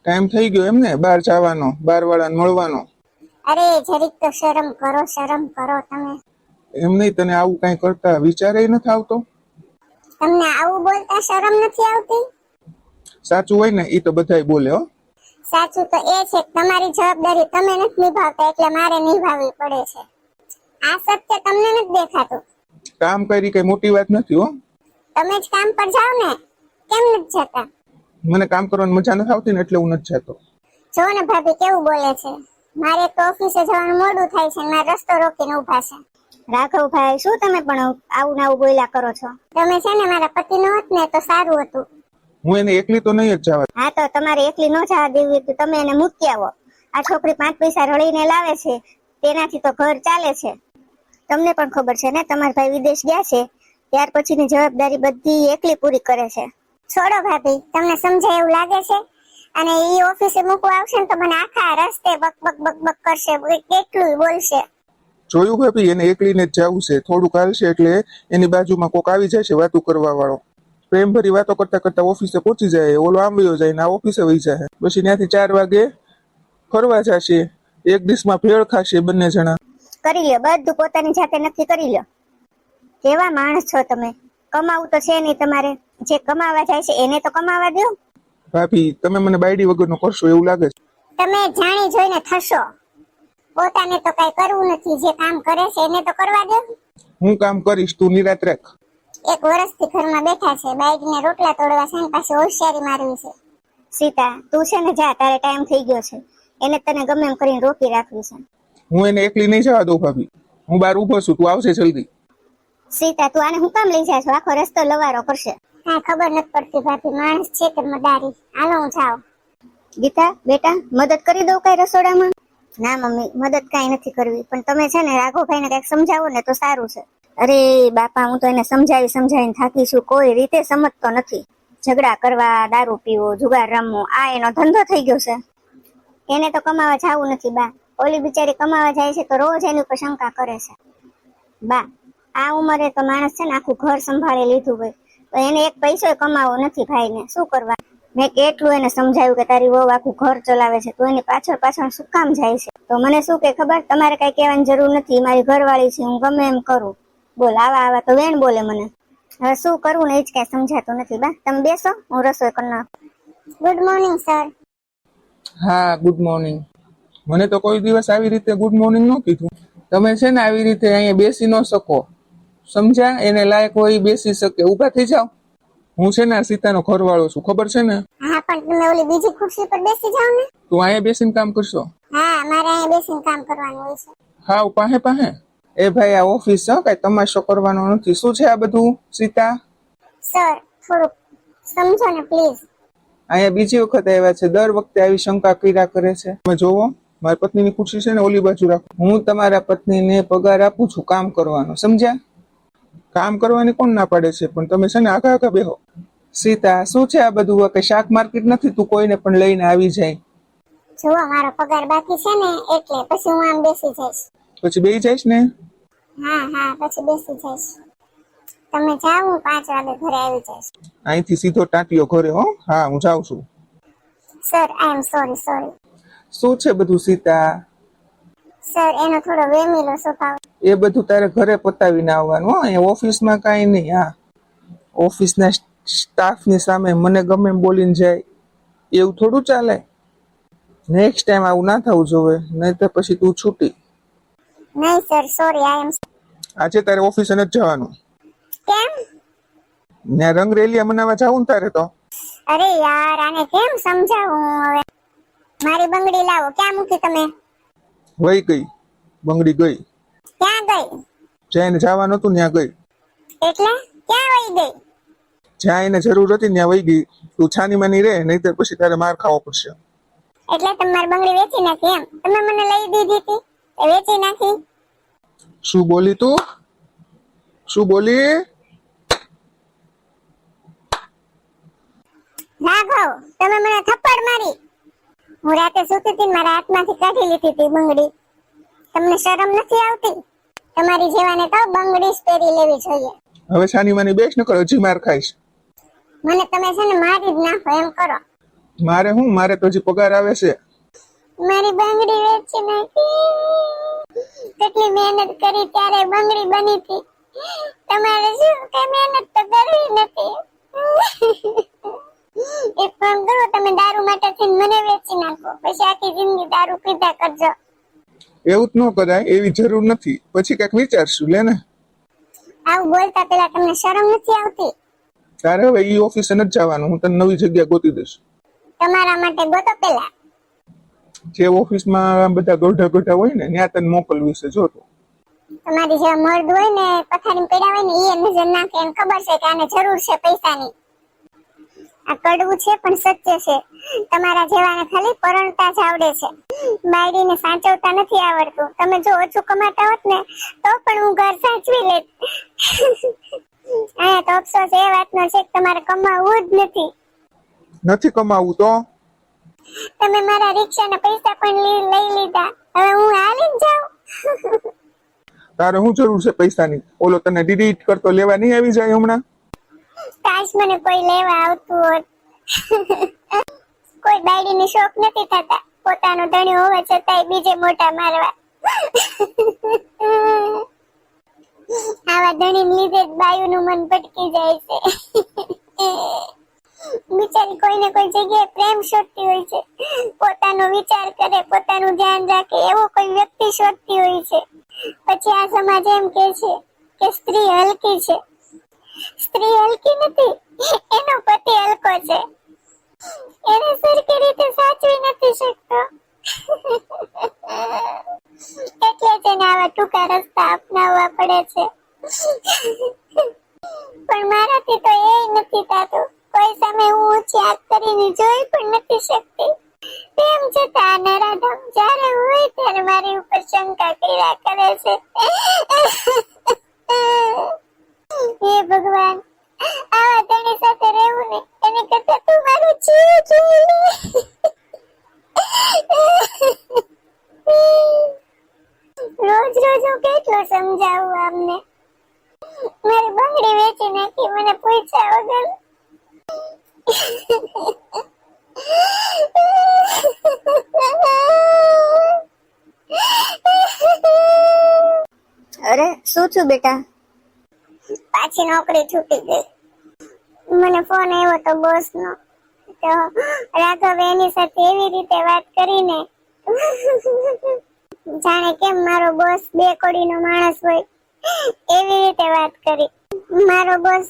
Time થઈ ગયો એમ ને બહાર જવાનો, બહાર વાળાને મળવાનો. અરે જરીક તો શરમ કરો તમે. એમ નહીં, તને આવું કઈ કરતા વિચારે નથી આવતો? તમને આવું બોલતા શરમ નથી આવતી? સાચું હોય ને એ તો બધાય બોલે હો. સાચું તો એ છે કે તમારી જવાબદારી તમે નથી નિભાવતા એટલે મારે નિભાવવી પડે છે. આ સત્ય તમને નથી દેખાતું? કામ કરી કઈ મોટી વાત નથી હો. તમે જ કામ પર જાઓ ને, કેમ નથી જતા? મને કામ કરવાની મજા નથી આવતી ને એટલે હું નથી જતો. જો ને ભાભી કેવું બોલે છે. મારે તો ઓફિસે જવાનું મોડું થાય છે, મારે રસ્તો રોકીને ઊભા છે. રાઘવભાઈ, શું તમે પણ આવું ને આવું બોલ્યા કરો છો? તમે છે ને મારા પતિનો હોત ને તો સારું હતું. હું એને એકલી તો નહીં જ જવા. હા તો તમારે એકલી ન જવા દેવી તો તમે એને મૂકી આવો. આ છોકરી 5 પૈસા રળીને લાવે છે, તેનાથી તો ઘર ચાલે છે. તમને પણ ખબર છે ને, તમારા ભાઈ વિદેશ ગયા છે ત્યાર પછીની જવાબદારી બધી એકલી પૂરી કરે છે. છોડો ભાભી, તમને સમજાય એવું લાગે છે? અને ઈ ઓફિસે મૂકવા આવશે ને તો મને આખા રસ્તે બક કરશે, કેટલું બોલશે. જોયું ભાભી, એને એકલીને જ જવું છે. થોડુંક હાલશે એટલે એની બાજુમાં કોક આવી જાય છે વાતો કરવા વાળો. પ્રેમ ભરી વાતો કરતા કરતા ઓફિસે પહોંચી જાય. ઓલો આંબીઓ જાય ને આ ઓફિસે વહી જાય. પછી ત્યાંથી 4 વાગે ફરવા જશે. એક દિવસમાં ભેળ ખાશે બંને જણા. કરી લ્યો, બધું પોતાની જાતે નક્કી કરી લ્યો. કેવા માણસ છો તમે? કમાવું તો છે નહીં તમારે. જે કમાવા જાય છે એને તો કમાવા દો. ભાભી, તમે મને બાયડી વગરનો કરશો એવું લાગે છે. તમે જાણી જોઈને થશો. પોતાને તો કઈ કરવું નથી, જે કામ કરે છે એને તો કરવા દો. હું કામ કરીશ, તું નિરાત રાખ. 1 વર્ષથી ઘરમાં બેઠા છે, બાઈકને રોટલા તોડવા છે ને પાછી હોશિયારી મારવી છે. સીતા, તું છે ને જા, તારે ટાઈમ થઈ ગયો છે. એને તને ગમે એમ કરીને રોકી રાખવી છે. હું એને એકલી નહીં જવા દઉં ભાભી. હું બહાર ઊભો છું, તું આવશે જલ્દી. સીતા, તું આને હું કામ લઈ જાય છો? આખો રસ્તો લવારો કરશે. હા, ખબર નથી પડતી ભાભી, માણસ છે કે મદારી. હાલો હું જાઉં. ગીતા બેટા, મદદ કરી દઉં કઈ રસોડામાં? ના મમ્મી, મદદ કઈ નથી કરવી, પણ તમે છે ને રાઘવભાઈને કઈક સમજાવો ને તો સારું છે. અરે બાપા, હું તો એને સમજાવીને થાકી છું, કોઈ રીતે સમજતો નથી. ઝઘડા કરવા, દારૂ પીવો, જુગાર રમવો, આ એનો ધંધો થઈ ગયો છે. એને તો કમાવા જવું નથી બા. ઓલી બિચારી કમાવા જાય છે તો રોજ એની ઉપર શંકા કરે છે. બા, આ ઉંમરે તો માણસ છે ને આખું ઘર સંભાળી લીધું હોય તો એને એક પૈસો કમાવો નથી ભાઈને, શું કરવા? મેં કેટલું એને સમજાવ્યું કે તારી વહુ આખું ઘર ચલાવે છે, તો એની પાછળ શું કામ જાય છે? તો મને શું કે ખબર, તમારે કઈ કહેવાની જરૂર નથી, મારી ઘરવાળી છે, હું ગમે એમ કરું. બોલ, આવા તો વેણ બોલે મને. હવે શું કરવું ને એ જ કઈ સમજાતું નથી. બા તમે બેસો, હું રસોઈ કરી નાખું. Good morning sir. હા, ગુડ મોર્નિંગ. મને તો કોઈ દિવસ આવી રીતે ગુડ મોર્નિંગ ન કીધું. તમે છે ને આવી રીતે અહીંયા બેસી ન શકો, સમજ્યા? એને લાયક હોય બેસી શકે. ઊભા થઈ જાઓ. હું છે ને આ સીતાનો ઘરવાળો છું, ખબર છે ને? હા, પણ તમે ઓલી બીજી ખુરશી પર બેસી જાઓ ને. તું અહીંયા બેસીને કામ કરશો? હા, મારે અહીંયા બેસીને કામ કરવાનું હોય છે. હા, પાહે. એ ભાઈ, આ ઓફિસ છે, કઈ તમાશો કરવાનો નથી. શું છે આ બધું સીતા? સર, થોડુંક સમજો ને પ્લીઝ. અહીંયા બીજી વખત આવ્યા છે, દર વખતે આવી શંકા કર્યા કરે છે. તમે જોવો, મારી પત્નીની ખુરશી છે ને ઓલી બાજુ રાખો. હું તમારા પત્નીને પગાર આપું છું કામ કરવાનો, સમજ્યા? કામ કરવાની કોણ ના પાડે છે, પણ તમે છે ને આગા બેહો. સીતા, શું છે આ બધું? કઈ શાક માર્કેટ નથી, તું કોઈને પણ લઈને આવી જાય. જુઓ, મારો પગાર બાકી છે ને એટલે પછી હું આમ બેસી જઈશ. પછી બેસી જઈશ ને? હા, પછી બેસી જઈશ. તમે જાઓ, હું 5 વાગે ઘરે આવી જઈશ. અહીંથી સીધો ટાંટિયો ઘરે હો. હા, હું જાઉં છું. Sir, I am sorry. શું છે બધું સીતા? સર, એનો થોડો વેમીલો સ્વભાવ. એ બધું તારે ઘરે પતાવીને આવવાનું હો. અહીંયા ઓફિસમાં કાંઈ નહીં. હા, ઓફિસના સ્ટાફની સામે મને ગમે એમ બોલીને જાય એવું થોડું ચાલે. નેક્સ્ટ ટાઈમ આવું ના થવું જોવે, નહીં તો પછી તું છૂટી. નહીં સર, સોરી, આઈ એમ. આજે તારે ઓફિસે નથી જવાનું. કેમ? ત્યાં રંગરેલિયા મનાવવા જાવું ને તારે તો. અરે યાર, આને કેમ સમજાવું હવે? મારી બંગડી લાવો. ક્યાં મૂકી તમે? વહી ગઈ બંગડી, ગઈ. ક્યાં ગઈ? જ્યાં એને જવાનું હતું ત્યાં ગઈ. એટલે ક્યાં વહી ગઈ? જ્યાં એને જરૂર હતી ત્યાં વહી ગઈ. તું છાની માની રહે, નહીતર પછી તારે માર ખાવો પડશે. એટલે તમે મારી બંગડી વેચી નાખી એમ? તમે મને લઈ દીધી હતી એ વેચી નાખી? શું બોલી તું? શું બોલી? રાઘવ, તમે મને થપ્પડ મારી. હું રાતે સૂતી હતી, મારા હાથમાંથી કાઢી લીધી હતી બંગડી. તમને શરમ નથી આવતી? તમારી જેવાને તો બંગડી જ પહેરી લેવી જોઈએ. હવે છાની માની બેસ ન કરો, હજી માર ખાઈશ. મને તમે છે ને મારી જ નાખો એમ કરો. મારે તો હજી પગાર આવે છે. મારી બંગડી વેચી નાખી. કેટલી મહેનત કરી ત્યારે બંગડી બની હતી. તમારે શું કઈ મહેનત તો કરવી નથી. એક કામ કરો, તમે દારૂ માટે થઈને મને વેચી નાખો, પછી આખી જિંદગી દારૂ પીધા કરજો. એવું જ ન કરાય, એવી જરૂર નથી. પછી કઈક વિચારશું. લે ને. આવું બોલતા પેલા તમને શરમ નથી આવતી? તારે હવે ઈ ઓફિસે નથી જવાનું. હું તને નવી જગ્યા ગોતી દઈશ. તમારા માટે ગોતો પેલા. જે ઓફિસમાં બધા ગોઢા હોય ને ત્યાં તને મોકલવી છે. જો તો તમારી જેવા મર્દ હોય ને પથારી પડ્યા હોય ને એ નજર નાખે. એને ખબર છે કે આને જરૂર છે પૈસાની. આ કડવું છે પણ સત્ય છે. તમારા જેવાને ખાલી પરણતા જ આવડે છે, બાયડીને સાચવતા નથી આવડતું. તમે જો ઓછું કમાતા હોત ને તો પણ હું ઘર સાચવી લેત. અહીંયા તો અફસોસ એ વાતનો છે કે તમારે કમાવું જ નથી કમાવું તો તમે મારા રિક્ષાના પૈસા પણ લઈ લીધા. હવે હું હાલીને જાઉં? તારે શું જરૂર છે પૈસાની? ઓલો તને ડિલીટ કરતો લેવા નહીં આવી જાય હમણાં? કાશ મને કોઈ લેવા આવતું હોત. કોઈ બાયડીને શોખ નથી થતા પોતાનો ધણી હોવા છતાંય બીજે મોટા મારવા. આવા ધણીને લીધે જ બાયુનું મન ભટકી જાય છે. બિચારી કોઈને કોઈ જગ્યાએ પ્રેમ શોધતી હોય છે, પોતાનો વિચાર કરે, પોતાનું ધ્યાન રાખે એવો કોઈ વ્યક્તિ શોધતી હોય છે. પછી આ સમાજ એમ કે છે કે સ્ત્રી હલકી છે. સ્ત્રી હલકી નથી, એનો પતિ હલકો છે. એને સરખી રીતે સાચવી નથી શકતો. એટલે જ એને આવા ટૂંકા રસ્તા અપનાવવા પડે છે. પણ મારાથી તો એ નથી થતું. કોઈ સામે હું ઊંચી આંખ કરીને જોઈ પણ નથી શકતી. તેમ છતાં નરાધમ જ્યારે હોય ત્યારે મારી ઉપર શંકા કર્યા કરે છે. હે ભગવાન, આવા ધણી સાથે રહેવું ને એને કરતા તું મારું જીવ જોઈ લે. રોજ રોજ હું કેટલું સમજાવું આમને. મારી બંગડી વેચી નાખી મને પૂછ્યા વગર. અરે શું છું બેટા? પાછી નોકરી છૂટી ગઈ. મને ફોન આવ્યો તો બોસ નો. તો રાઘવ એની સાથે એવી રીતે વાત કરીને જાણે કેમ મારો બોસ બે કોડીનો માણસ હોય એવી રીતે વાત કરી. મારો બોસ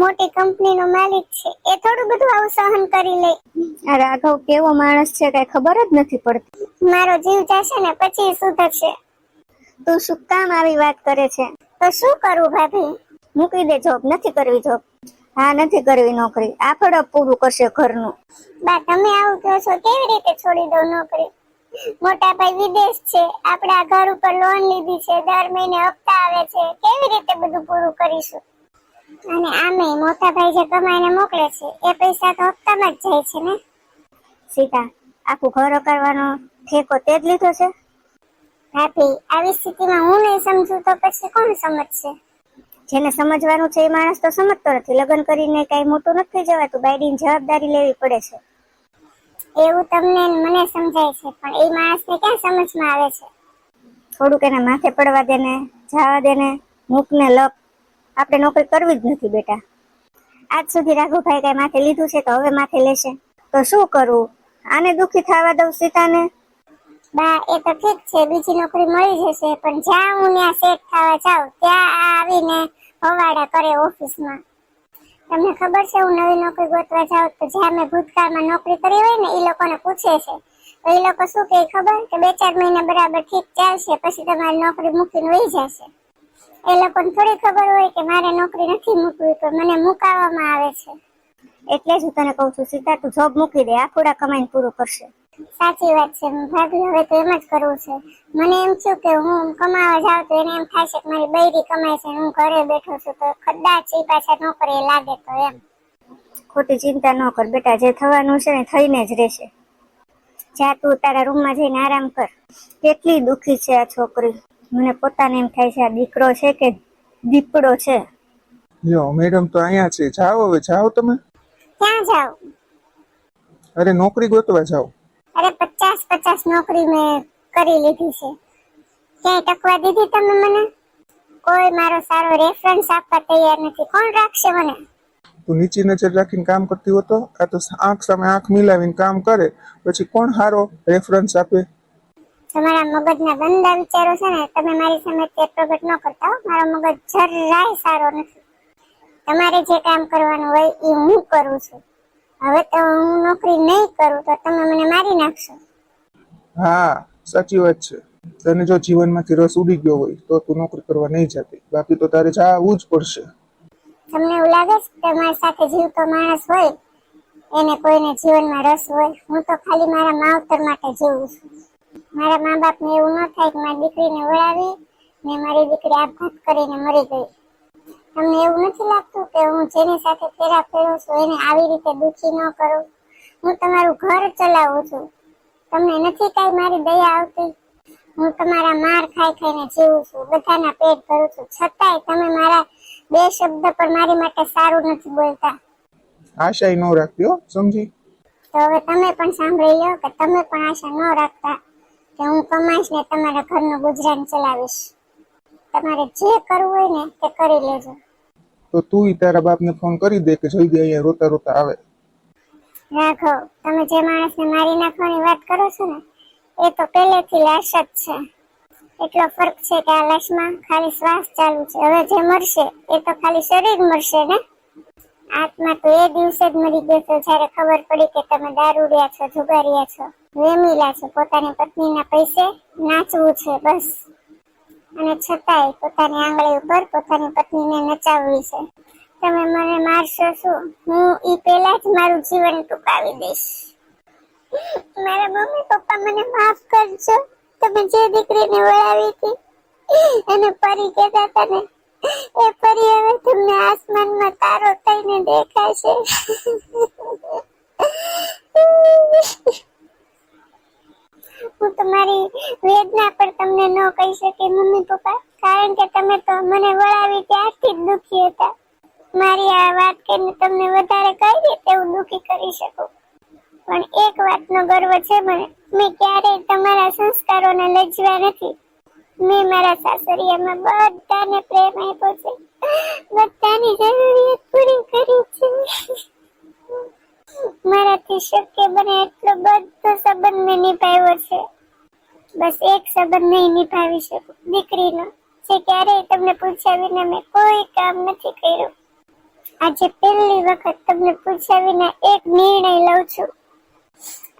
મોટી કંપનીનો માલિક છે, એ થોડું બધું આવું સહન કરી લે. આ રાઘવ કેવો માણસ છે કઈ ખબર જ નથી પડતી. મારો જીવ જશે ને પછી સુધરશે. તું શું કામ આવી વાત કરે છે? તો શું કરું ભાભી? મૂકી દે જોબ. નથી કરવી જોબ? હા, નથી કરવી નોકરી. આ ફળક પૂરું કરશે ઘરનું. બા તમે આવું કહો છો, કેવી રીતે છોડી દઉં નોકરી? મોટા ભાઈ વિદેશ છે, આપડા ઘર ઉપર લોન લીધી છે, દર મહિને હપ્તા આવે છે, કેવી રીતે બધું પૂરું કરીશું? અને આમે મોટા ભાઈ જે કમાઈને મોકલે છે એ પૈસા તો હપ્તામાં જ જાય છે ને. સીતા, આખું ઘર કરવાનો ઠેકો તે જ લીધો છે? ભાભી, આવી સ્થિતિમાં હું નહીં સમજુ તો પછી કોણ સમજશે? જેને સમજવાનું છે એ માણસ તો સમજતો નથી. લગ્ન કરીને કઈ મોટું નથી થઈ જવાતું, બાયડીની જવાબદારી લેવી પડે છે. એવું તમને મને સમજાય છે, પણ એ માણસને ક્યાં સમજમાં આવે છે? થોડુંક એને માથે પડવા દે ને, જવા દે ને, મૂક ને લપ. આપણે નોકરી કરવી જ નથી બેટા. આજ સુધી રાઘુભાઈ કઈ માથે લીધું છે તો હવે માથે લેશે તો શું કરવું? આને દુખી થવા દઉં સીતાને? બા એ તો ઠીક છે, બીજી નોકરી મળી જશે, પણ જ્યાં હું ત્યાં સેટ થવા જાઉં ત્યાં આવીને હવાડા કરે ઓફિસમાં. તમને ખબર છે હું નવી નોકરી ગોતવા જાઉં તો જ્યાં મેં ભૂતકાળમાં નોકરી કરી હોય ને એ લોકોને પૂછે છે તો એ લોકો શું કહે ખબર? કે 2-4 મહિના બરાબર ઠીક ચાલશે, પછી તમારી નોકરી મૂકીને વહી જશે. એ લોકોને થોડી ખબર હોય કે મારે નોકરી નથી મૂકવી, તો મને મુકાવવામાં આવે છે. એટલે જ હું તને કહું છું સીતા, તું જોબ મૂકી દે, આખુડા કમાઈને પૂરું કરશે. સાચી વાત છે ભાભી, હવે તો એમ જ કરવું છે. મને એમ થયું કે હું કમાવા જાઉં તો એને એમ થાય છે કે મારી બૈરી કમાય છે, હું ઘરે બેઠો છું, તો કદાચ એ પાછા નોકરી લાગે તો એમ. ખોટી ચિંતા ન કર બેટા, જે થવાનું છે ને થઈને જ રહેશે. જા તું તારા રૂમમાં જઈને આરામ કર. કેટલી દુખી છે આ છોકરી. મને પોતાને એમ થાય છે આ દીકરો છે કે દીપડો છે. યો મેડમ તો અહીંયા છે. જાઓ હવે, જાઓ તમે. ક્યાં જાવ? અરે નોકરી ગોતવા જાઓ. અરે 50 નોકરી મેં કરી લીધી છે. ક્યાંય ટકવા દીધી તમે મને? કોઈ મારો સારો રેફરન્સ આપવા તૈયાર નથી. કોણ રાખશે મને? તું નીચી નજર રાખીને કામ કરતી હોતો, આ તો આંખ સામે આંખ મિલાવીને કામ કરે, પછી કોણ હારો રેફરન્સ આપે? તમારા મગજના ગંદા વિચારો છે ને, તમે મારી સામે તે પ્રગટ ન કરતા હો. મારો મગજ જરાય સારો નથી. તમારે જે કામ કરવાનું હોય એ હું કરું છું. હવે તો હું નોકરી નહીં કરું તો તમે મને મારી નાખશો. હા, સાચી વાત છે. તને જો જીવનમાંથી રસ ઉડી ગયો હોય તો તું નોકરી કરવા નહીં જતી, બાકી તો તારે જવું જ પડશે. તમને એવું લાગે છે કે મારી સાથે જીવતો માણસ હોય એને કોઈને જીવનમાં રસ હોય? હું તો ખાલી મારા માવતર માટે જીવું છું. મારા મા બાપને એવું ન થાય કે મારી દીકરીને વળાવી ને મારી દીકરી આપઘાત કરીને મરી ગઈ. તમને એવું નથી લાગતું કે હું જેની સાથે ફેરા ફેરું છું એને આવી રીતે દુઃખી ન કરું? હું તમારું ઘર ચલાવું છું. તમને નથી કાંઈ મારી દયા આવતી? હું તમારા માર ખાઈ ખાઈને જીવું છું, બધાના પેટ ભરું છું, છતાંય તમે મારા 2 શબ્દ પણ મારી માટે સારું નથી બોલતા. આશાય ન રાખતી હો, સમજી? તો હવે તમે પણ સાંભળી લો કે તમે પણ આશા ન રાખતા કે હું કમાઈશ ને તમારા ઘરનું ગુજરાન ચલાવીશ. તમારે જે કરવું હોય ને તે કરી લેજો. તો તું તારા બાપને ફોન કરી દે કે જલ્દી અહીંયા રોતા રોતા આવે. રાઘવ, તમે જે માણસને મારી નાખવાની વાત કરો છો ને એ તો પહેલેથી લાશ જ છે. એટલો ફરક છે કે આ લાશમાં ખાલી શ્વાસ ચાલુ છે. હવે જે મરશે એ તો ખાલી શરીર મરશે ને, આત્મા તો એ દિવસે જ મરી ગયો છે જ્યારે ખબર પડી કે તમે દારૂડિયા છો, જુગારિયા છો, વેમીલા છો. પોતાની પત્નીના પૈસે નાચવું છે બસ, અને છતાંય પોતાની આંગળી ઉપર પોતાની પત્નીને નચાવવી છે. તમે મને મારશો શું? હું ઈ પહેલા જ મારું જીવન ટૂંકાવી દઈશ. મારા મમ્મી પપ્પા મને માફ કરજો. તમે જે દીકરીને વળાવી હતી એને પરી કહેતા હતા ને, એ પરી હવે તમને આસમાનમાં તારો થઈને દેખાશે. હું તમારી વેદના પર તમને ન કહી શકી મમ્મી પપ્પા, કારણ કે તમે તો મને વળાવી ત્યારથી જ દુઃખી હતા. મારી આ વાત કહીને તમને વધારે કઈ રીતે હું દુઃખી કરી શકું? પણ એક વાતનો ગર્વ છે મને, મેં ક્યારેય તમારા સંસ્કારોને લજ્યા નથી. મેં મારા સાસરિયામાં બધાને પ્રેમ આપ્યો છે, બધાની જરૂરિયાત પૂરી કરી છે. મારાથી શક્ય બને એટલો બધો સંબંધ મેં નિભાવ્યો છે. બસ એક સંબંધ નહીં નિભાવી શકું, દીકરીનો, જે ક્યારેય તમને પૂછ્યા વિના મેં કોઈ કામ નથી કર્યું. આજે પહેલી વખત તમને પૂછ્યા વિના એક નિર્ણય લઉં છું.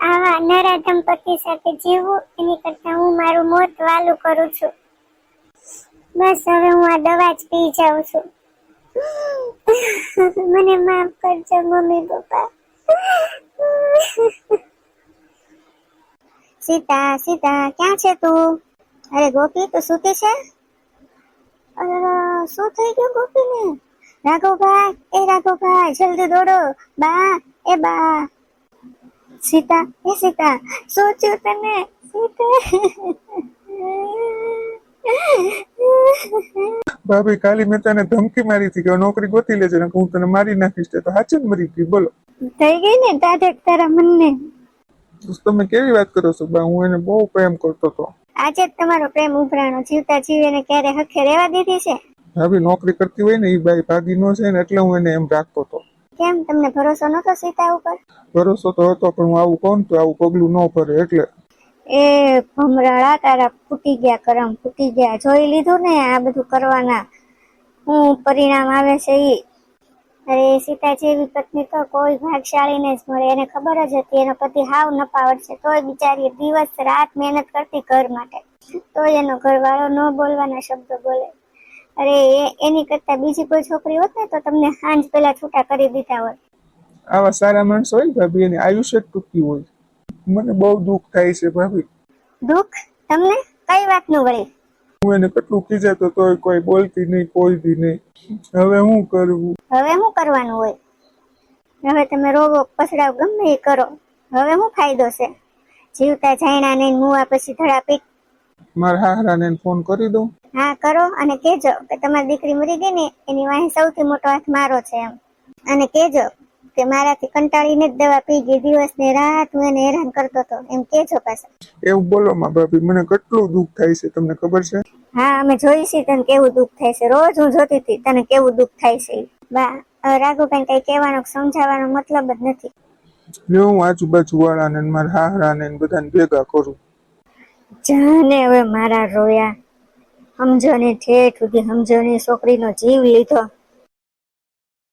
આવા નરા દંપતી સાથે જીવવું એની કરતા હું મારું મોત વાલું કરું છું. બસ હવે હું આ દવા જ પી જાઉં છું. મને માફ કરજો મમ્મી પપ્પા. સીતા, સીતા, ક્યાં છે તું? અરે ગોપી, તું સૂતી છે? અરે શું થઈ ગયું ગોપીને? રાઘવભાઈ, એ રાઘવભાઈ, જલ્દી દોડો. બા, એ બા. સીતા, એ સીતા, શું થયું તને? સીતા. ભાભી, કાલી મેં તને ધમકી મારી હતી કે નોકરી ગોતી લેજે ને હું તને મારી નાખીશ, તે તો સાચે જ મરી ગઈ. બોલો, થઈ ગઈ ને તારે તારા મનને? તમે કેવી વાત કરો છો બા? હું એને બહુ પ્રેમ કરતો હતો. આજે જ તમારો પ્રેમ ઉભરાણો. જીવતા જીવીને ક્યારે હખે રહેવા દીધી છે? ભાભી, નોકરી કરતી હોય ને એ બાઈ ભાગી ન છે ને એટલે હું એને એમ રાખતો હતો. કેમ, તમને ભરોસો નતો સીતા ઉપર? ભરોસો તો હતો, પણ હું આવું કહું તો આવું પગલું ન ભરે એટલે. એ ભમરાળા, તારા ફૂટી ગયા કરમ, ફૂટી ગયા. જોઈ લીધું ને આ બધું કરવાના હું પરિણામ આવે છે ઈ. અરે સીતા જેવી પત્ની તો કોઈ ભાગશાળીને જ મળે. એને ખબર જ હતી એનો પતિ હાવ નપાવટ છે, તોય બિચારી દિવસ રાત મહેનત કરતી ઘર માટે, તોય એનો ઘરવાળો ન બોલવાના શબ્દો બોલે. અરે એની કરતા બીજી કોઈ છોકરી હોત ને તો તમને સાંજ પેલા છૂટા કરી દીધા હોત. આવા સારા માણસો હોય ભાભી, એની આયુષ્ય જ ટૂંકી હોય. મને બહુ દુઃખ થાય છે ભાભી. દુઃખ તમને કઈ વાતનું વળી? હું એને કેટલું ખીજાતો તોય કોઈ બોલતી નહીં, કોઈ દી નહીં. હવે હું કરવું? હવે શું કરવાનું હોય? હવે તમે રોવો પસડાવ ગમે એ કરો, હવે શું ફાયદો છે? જીવતા જાયણા નહીં, મુવા પછી ધડાપીટ. મારા હાહરાને ફોન કરી દઉં? હા કરો, અને કેજો કે તમારી દીકરી મરી ગઈ ને એની વાહે સૌથી મોટો હાથ મારો છે એમ. અને કેજો કે મારાથી કંટાળીને જ દવા પી ગઈ, દિવસ ને રાત હું એને હેરાન કરતો હતો એમ કેજો પાછા. એવું બોલો માં ભાભી, મને કેટલું દુઃખ થાય છે તમને ખબર છે? હા અમે જોઈ છે તને કેવું દુઃખ થાય છે, રોજ હું જોતી હતી તને કેવું દુઃખ થાય છે. બા હવે રાઘુભાઈ કઈ કહેવાનો સમજાવવાનો મતલબ જ નથી. લ્યો હું આજુબાજુ વાળાને ને મારા હાહરાને ને બધાને ભેગા કરું. જાને હવે મારા રોયા, સમજો ને ઠેઠ સુધી સમજો ને, છોકરીનો જીવ લીધો.